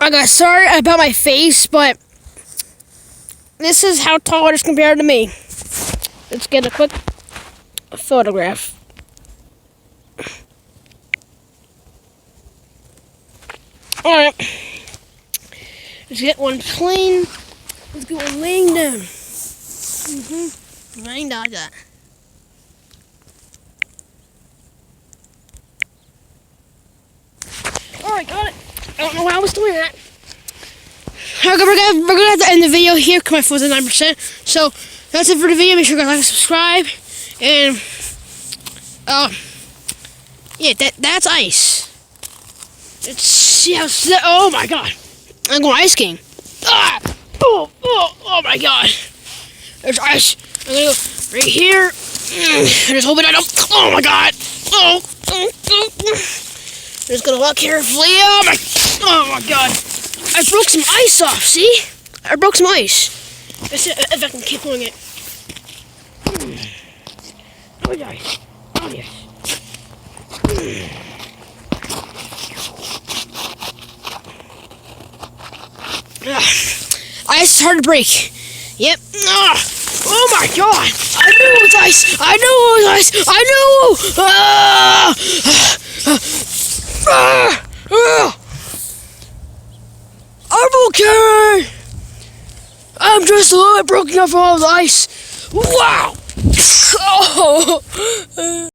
Okay, sorry about my face, but this is how tall it is compared to me. Let's get a quick photograph. Alright. Let's get one plain. Let's get one laying down. Laying down like that. Alright, got it. I don't know why I was doing that. Okay, we're gonna have to end the video here because my phone's at 9%. So that's it for the video. Make sure you guys like and subscribe. And yeah, that's ice. Let's see how. Oh my god! I'm going ice skating. Oh my god! There's ice. I'm gonna go right here. I just hope I don't. Oh my god! Oh. Just gonna walk carefully. Oh my god! I broke some ice off. See? I broke some ice. Let's see if I can keep doing it. Oh yes. Oh yes. Ice is hard to break. Yep. Oh my god! I knew it was ice! I knew it was ice! I knew! I'm okay! I'm just a little bit broken up from all the ice. Wow! Oh!